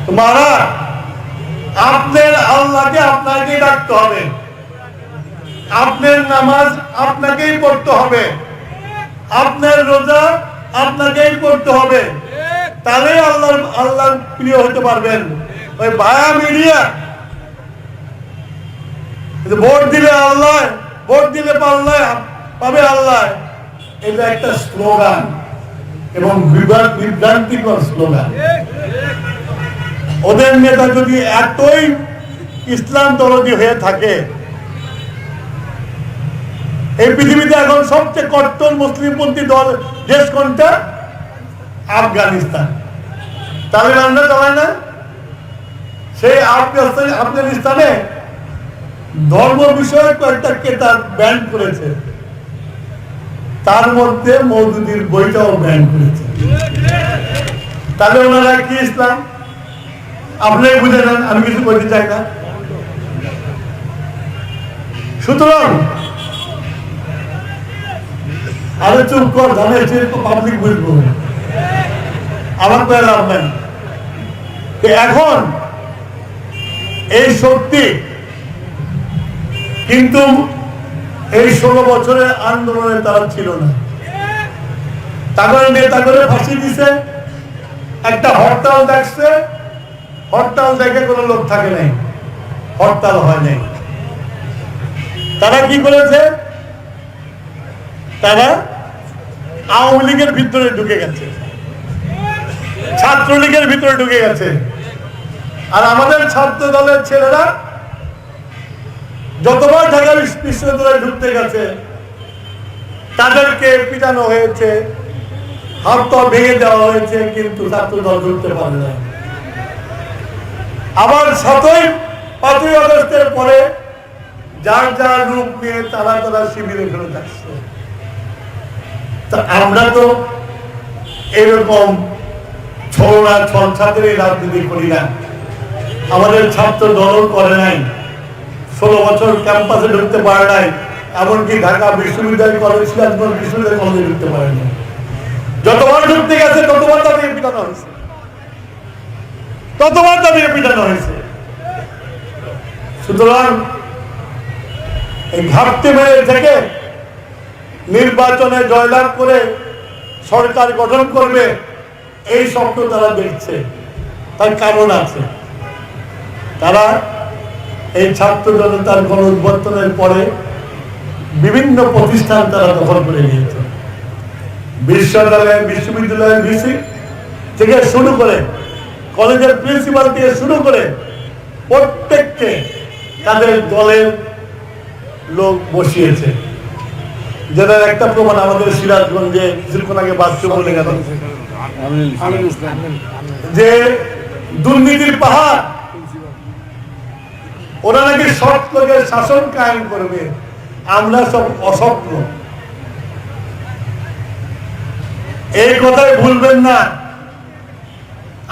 তোমারা আপনার আল্লাহকে আপনাকেই ডাকতে হবে, আপনার নামাজ আপনাকেই পড়তে হবে, আপনার রোজা আপনাকেই করতে হবে, তাহলে আল্লাহর প্রিয় হতে পারবেন। ওই ভায়া মিডিয়া ভোট দিলে আল্লাহ, ভোট দিলে পাবে আল্লাহ, এটা একটা স্লোগান এবং বিভ্রান্তিকর স্লোগান। ওদের নেতা যদি এতই ইসলাম দরদি হয়ে থাকে, এই পৃথিবীতে এখন সবচেয়ে কট্টর মুসলিমপন্থী দল দেশ কোনটা? আফগানিস্তান। তালিবানরা চালায় না? সেই আফগানিস্তানে ধর্ম বিষয়ক কয়েকটা কেতাব ব্যান করেছে, তার মধ্যে মওদুদির বইটাও ব্যান করেছে। তাহলে ওনারা কি ইসলাম? আপনি বুঝে নেন, আমি কিছু বলতে চাই না। সুতরাং আরে চুপ কর, জানে পাবলিক বুঝবো, আমার তো লাভ নাই। এখন এই শক্তি কিন্তু এই 16 বছরের আন্দোলনে তারা ছিল না। তাদের নেতা করে ফাঁসি দিছে, একটা হরতাল দেখছে, হরতাল দেখে কোনো লোক থাকে নাই, হরতাল হয় নাই। তারা কি করেছে? তারা আওয়ামী লীগের ভিতরে ঢুকে গেছে, ছাত্রলীগের ভিতরে ঢুকে গেছে। আর আমাদের ছাত্র দলের ছেলেরা যতবার ঢাকা বিশ্ববিদ্যালয়ে ঢুকতে গেছে, তাদেরকে পিটানো হয়েছে, হাত পা ভেঙে দেওয়া হয়েছে, কিন্তু ছাত্র দল ঢুকতে পারে না। আবার 5ই আগস্টের পরে যার যার রূপ নিয়ে তারা শিবিরে ফেরত আসছে। তা আমরা তো এরকম ছড়া ছলছাত্রের রাজনীতি করি না, আমাদের ছাত্র দল করে নাই, 16 বছর ক্যাম্পাসে ঢুকতে পারে নাই, এমনকি ঢাকা বিশ্ববিদ্যালয় কলেজ, সিরাজগঞ্জ বিশ্ববিদ্যালয় কলেজে ঢুকতে পারে নাই। যতবার ঢুকতে গেছে ততবার তাদের পিটানো হয়েছে, ততবার তাদের পিটানো হয়েছে। সুতরাং এই ঘাটতি মেরে থেকে নির্বাচনে জয়লাভ করে সরকার গঠন করবে, এই স্বপ্ন তারা দেখছে। তার কারণ আছে, তারা এই ছাত্র জনতার গণ উদ্বর্তনের পরে বিভিন্ন প্রতিষ্ঠান তারা দখল করে নিয়েছে। বিশ্ববিদ্যালয়ের ভিসি থেকে শুরু করে, কলেজের প্রিন্সিপাল থেকে শুরু করে প্রত্যেককে তাদের দলের লোক বসিয়েছে। যেটা একটা প্রমাণ আমাদের সিরাজগঞ্জে কিছুক্ষণ আগে বাথরুম বলে গেল যে দুর্নীতির পাহাড়, ওরা নাকি সৎ লোকের শাসন কায়েম করবে, আমরা সব অসত্য। এই কথাই ভুলবেন না।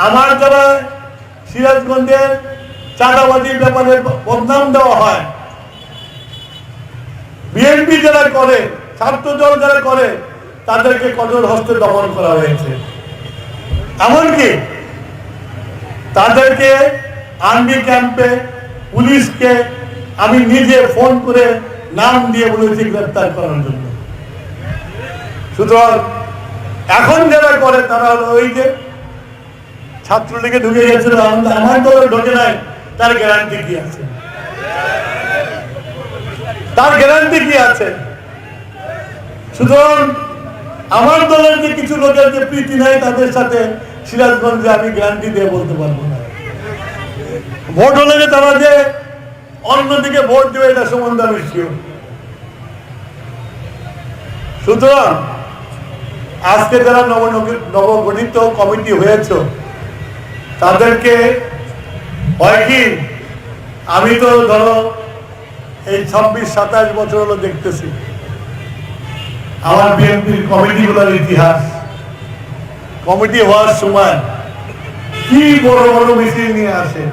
আমার যারা সিরাজগঞ্জের চাঁদাবাজির ব্যাপারে বদনাম দেওয়া হয়, বিএনপি যারা করে, ছাত্র দল যারা করে, তাদেরকে কঠোর হস্তে দমন করা হয়েছে। এমনকি তাদেরকে আর্মি ক্যাম্পে পুলিশকে আমি নিজে ফোন করে নাম দিয়ে বলেছি গ্রেফতার করার জন্য। সুতরাং এখন যারা করে তারা হলো ওই যে ছাত্রলীগে ঢুকে গেছিল, আমার দলে ঢোকে নাই, তার গ্যারান্টি কি আছে? তার গ্যারান্টি কি আছে? সুতরাং আমার দলের যে কিছু লোকের যে প্রীতি নাই, তাদের সাথে সিরাজগঞ্জে আমি গ্যারান্টি দিয়ে বলতে পারবো না। ভোট হলে যে তারা যে অন্যদিকে ভোট দেবে, এটা সম্বন্ধে আমি শিওর। সুতরাং আজকে যারা নবগঠিত কমিটি হয়েছ, তাদেরকে হয় কি, আমি তো ধরো এই 26-27 বছর হলো দেখতেছি আমার বিএনপির কমিটিগুলোর ইতিহাস। কমিটি হওয়ার সময় কি বড় বড় মিছিল নিয়ে আসে,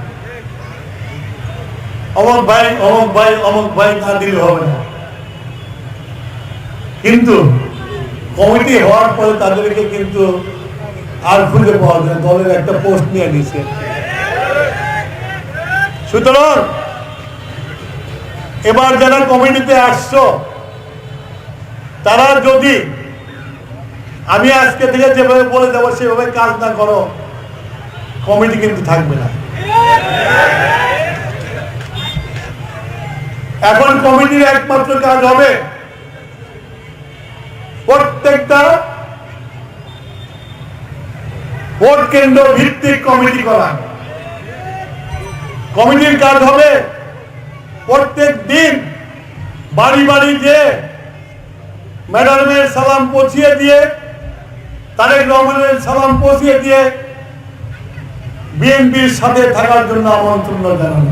অমুক ভাই অমুক ভাই অমুক ভাই না দিলে হবে না। কিন্তু কমিটি হওয়ার পরে তাদেরকে কিন্তু আর খুঁজে পাওয়া যায়, দলের একটা পোস্ট নিয়ে নিছে, সুতরাং এবার যারা কমিটিতে আসছো তারা যদি আমি আজকে থেকে যেভাবে বলে দেবো সেভাবে কাজ না করো, কমিটি কিন্তু থাকবে না। এখন কমিটির একমাত্র কাজ হবে প্রত্যেকটা ভোট কেন্দ্র ভিত্তিক কমিটি করা। কমিটির কাজ হবে প্রত্যেক দিন বাড়ি বাড়ি যে ম্যাডামের সালাম পৌঁছিয়ে দিয়ে, তারেক রহমানের সালাম পৌঁছিয়ে দিয়ে বিএনপির সাথে থাকার জন্য আমন্ত্রণ জানানো।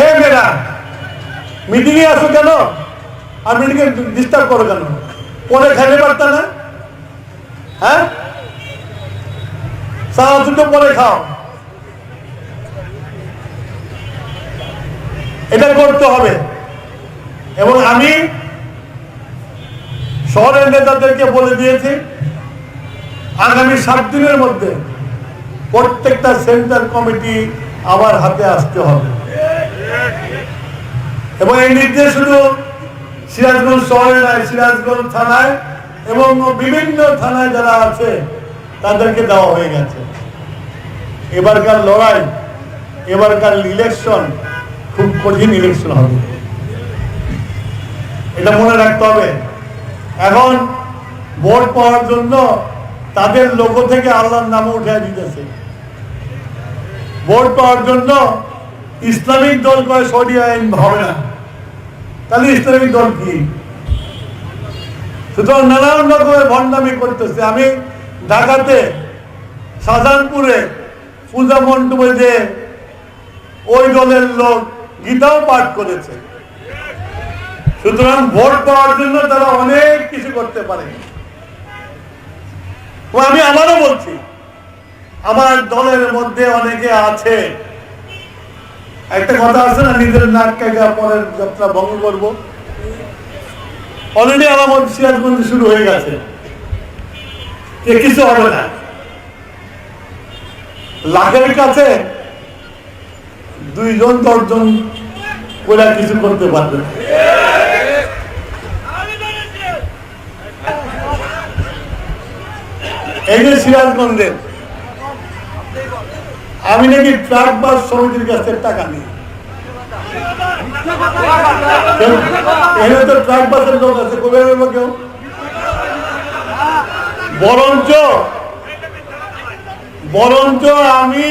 এই ম্যাডাম মিটিং এ আসো কেন, আর মিটিং এ ডিস্টার্ব করো কেন? পরে খেতে পারত না? হ্যাঁ, সারা দুটো পরে খাও। এটা করতে হবে। এবং আমি শহরের নেতাদেরকে বলে দিয়েছি আগামী 7 দিনের মধ্যে প্রত্যেকটা সেন্টার কমিটি আমার হাতে আসতে হবে। এবং এই নির্দেশ শুধু সিরাজগঞ্জ শহরে নয়, সিরাজগঞ্জ থানায় এবং বিভিন্ন থানায় যারা আছে তাদেরকে দেওয়া হয়ে গেছে। এবারকার লড়াই, এবারকার ইলেকশন খুব কঠিন ইলেকশন হবে, এটা মনে রাখতে হবে। এখন ভোট পাওয়ার জন্য তাদের লোগো থেকে আল্লাহর নাম উঠে দিতেছে। ভোট পাওয়ার জন্য ইসলামিক দল করে শরিয়া আইন হবে না, তাহলে ইসলামিক দল কি? সুতরাং নানান রকমের ভণ্ডামি করতেছে। আমি ঢাকাতে শাহজাহানপুরে পূজা মণ্ডপে যে ওই দলের লোক গীতাও পাঠ করেছে। সুতরাং ভোট পাওয়ার জন্য তারা অনেক কিছু করতে পারে। আমি আমারও বলছি, আমার দলের মধ্যে অনেকে আছে, একটা কথা আছে না, নিজের নাক কাটা পরের যাত্রা ভঙ্গ করবো। অলরেডি আমার সিরাজগঞ্জে শুরু হয়ে গেছে, কিছু হবে না। লাখের কাছে 2 জন 10 জন করে কিছু করতে পারবে না। এই যে সিরাজগঞ্জের আমি নাকি ট্রাক বাস সমিতির কাছে টাকা নিই, এখানে তো ট্রাক বাসের লোক আছে, কবে কেউ? বরঞ্চ আমি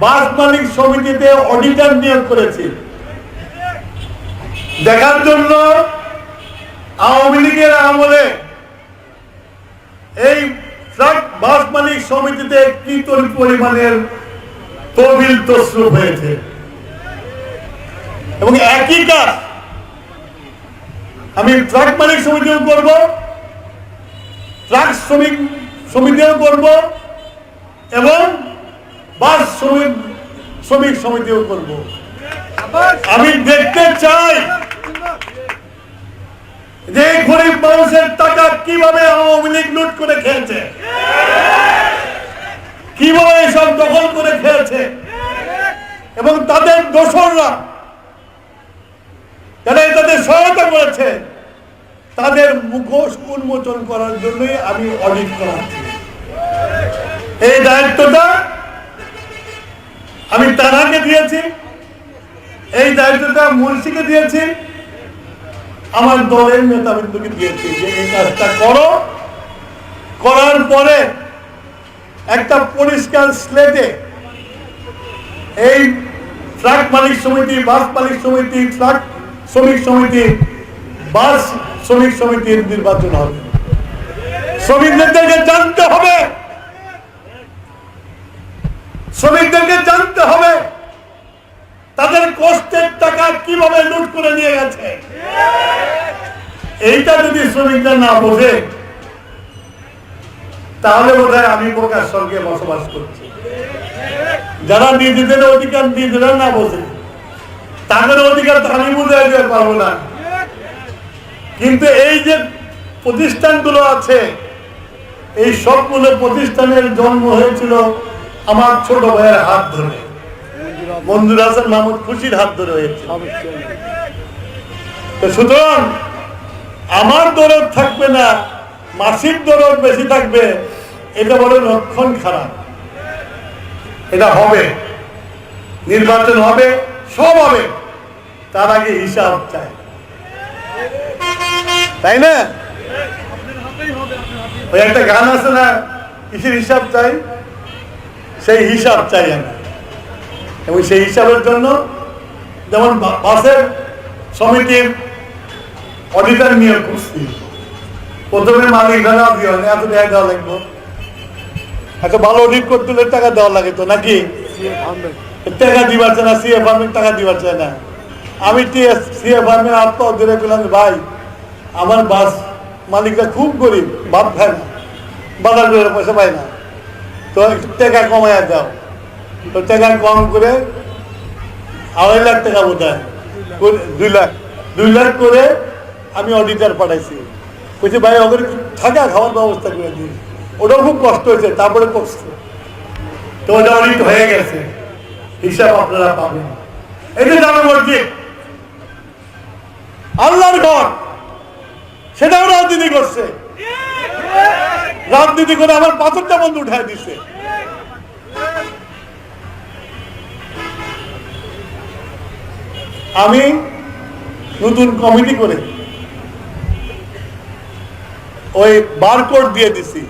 বাস মালিক সমিতিতে অডিটর নিয়োগ করেছি দেখার জন্য আওয়ামী লীগের আমলে এই ট্রাক বাস মালিক সমিতিতে কি পরিমাণের তহবিল তছরুপ হয়েছে। এবং একই কাজ আমি ট্রাক মালিক সমিতিও করব, ট্রাক শ্রমিক সমিতিও করব এবং বাস শ্রমিক সমিতিও করব। আমি দেখতে চাই যে গরিব মানুষের টাকা কিভাবে আওয়ামী লীগ লুট করে খেয়েছে, কিভাবে এসব দখল করে খেয়েছে এবং তাদের দোসররা যারা তাদের সহায়তা করেছে তাদের মুখোশ উন্মোচন করার জন্যই আমি অডিট করাচ্ছি। এই দায়িত্বটা আমি তারাকে দিয়েছি, এই দায়িত্বটা মুন্সিকে দিয়েছি, আমার দলের নেতাবৃন্দকে দিয়েছি যে এই কাজটা করো। করার পরে একটা পরিষ্কার স্লেটে এই ট্রাক মালিক সমিতি, বাস মালিক সমিতি, ট্রাক শ্রমিক সমিতি, বাস শ্রমিক সমিতির নির্বাচন হবে। শ্রমিকদেরকে জানতে হবে, শ্রমিকদেরকে জানতে হবে তাদের কষ্টের টাকা কিভাবে লুট করে নিয়ে গেছে। এইটা যদি শ্রমিকরা না বোঝে তাহলে বোধহয় আমি বোকার স্বর্গে বসবাস করছি। যারা নিজেদের অধিকার নিজেরা না বোঝে তাদের অধিকার আমি বুঝাই দিতে পারবো না। কিন্তু এই যে প্রতিষ্ঠানগুলো আছে, এই সবগুলো প্রতিষ্ঠানের জন্ম হয়েছিল আমার ছোট ভাইয়ের হাত ধরে, মঞ্জুর হাসান মাহমুদ খুশির হাত ধরে হয়েছে। সুতরাং আমার দরদ থাকবে না, মাসির দরদ বেশি থাকবে, এটা বড় লক্ষণ খারাপ। এটা হবে, নির্বাচন হবে, সব হবে, তার আগে হিসাব চাই, তাই না? ওই একটা গান আছে না, কিসের হিসাব চাই? সেই হিসাব চাই আমি। এবং সেই হিসাবের জন্য যেমন বাসের সমিতির অডিটর নিয়োগ করছি, প্রথমে মালিক ভাড়া দিয়ে এত টাকা দেওয়া লাগবে, এত ভালো অডিট করতে হলে টাকা দেওয়া লাগে তো, নাকি? টাকা দিবার চায় না, সিএ ফার্মের টাকা দিবার চায় না। আমি সিএ ফার্মের আত্মা ধরে পেলাম, ভাই আমার বাস মালিকরা খুব গরিব, ভাত খায় না, বাজার করে পয়সা পায় না, তো একটু টাকা কমাইয়া দাও। তো টাকা কম করে 2.5 লাখ টাকা বোধ হয়, 2 লাখ করে আমি অডিটার পাঠাইছি। বলছি ভাই ওদের থাকা খাওয়ার ব্যবস্থা করে দিই। ওটাও খুব কষ্ট হয়েছে, তারপরে করছে, তো ওটা অডিট হয়ে গেছে, হিসাব আপনারা পাবেন। এটা জানো মসজিদ আল্লাহর ঘর, সেটাও রাজনীতি করছে, রাজনীতি করে আমার 5টা বন্ধু উঠায় দিচ্ছে। আমি নতুন কমিটি করে ওই বারকোড দিয়ে দিছি।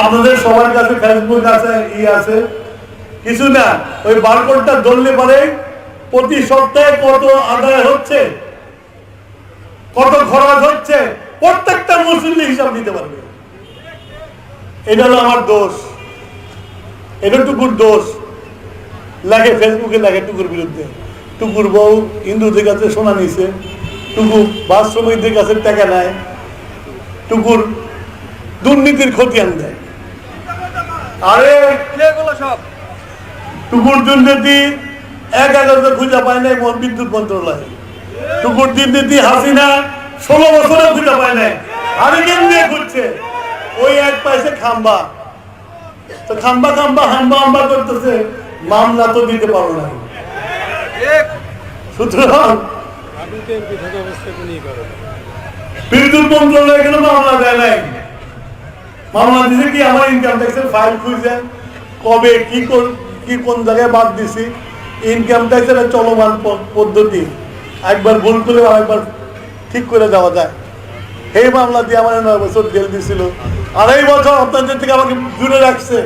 আপনাদের সবার কাছে ফেসবুক আছে, আছে কিছু না, ওই বারকোডটা ধরলে পরে প্রতি সপ্তাহে কত আদায় হচ্ছে, কত খরচ হচ্ছে, প্রত্যেকটা মুসল্লি হিসাব দিতে পারবে। এটা হলো আমার দোষ, এটা টুকুর দোষ। লাগে ফেসবুকে লাগে টুকুর বিরুদ্ধে, টুকুর বউ হিন্দুদের কাছে সোনা নিছে, টুকু বাস শ্রমিকদের কাছে টাকা নেয়, টুকুর দুর্নীতির খতিয়ান দেয়। আরে সব টুকুর দুর্নীতি 11 খুঁজে পায় নাই বিদ্যুৎ মন্ত্রণালয়, টুকুর দুর্নীতি হাসিনা 16 বছরে খুঁজে পায় নাই, হারিকেন দিয়ে খুঁজছে। ওই এক পাইছে খাম্বা, তো খাম্বা খাম্বা হাম্বা হাম্বা করতেছে, মামলা তো দিতে পারো না। সুতরাং বিদ্যুৎ মন্ত্রণালয় কেন মামলা দেয় নাই? মামলা দিছে কি আমার ইনকাম ট্যাক্সের ফাইল খুঁজে কবে কি কোন জায়গায় বাদ দিছি। ইনকাম ট্যাক্সের চলমান পদ্ধতি, একবার ভুল করে আরেকবার ঠিক করে দেওয়া যায়। এই মামলা দিয়ে আমার 9 বছর জেল দিছিল, 2.5 বছর আপনাদের থেকে আমাকে দূরে রাখছে।